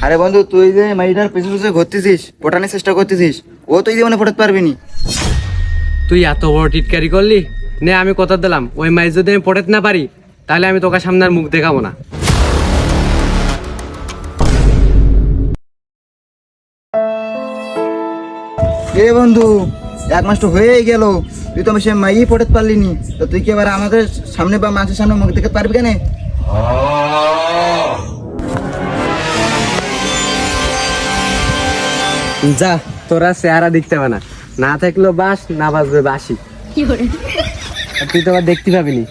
আরে বন্ধু, তুই যে মাইটার পিছু পিছু ঘুরতেছিস, পটানোর চেষ্টা করতেছিস, ও তুই জীবনে পটাতে পারবি নি। তুই এত বড় টিটকারি করলি নে, আমি কথা দিলাম ওই মাই যদি আমি পড়াতে না পারি তাহলে আমি তোকে সামনে আর মুখ দেখাবো না। এ বন্ধু, এক মাস তো হয়েই গেল, তুই তো আমি সে মাইই পটাতে পারলি নি, তো তুই কি এবার আমাদের সামনে বা মানুষের সামনে মুখ দেখাতে পারবি কেন? যা, তোরা চেহারা দেখতে পাবে না, না থাকলেও বাস, না বাজবে বাসি। আর তুই তো আবার দেখতে পাবিনি।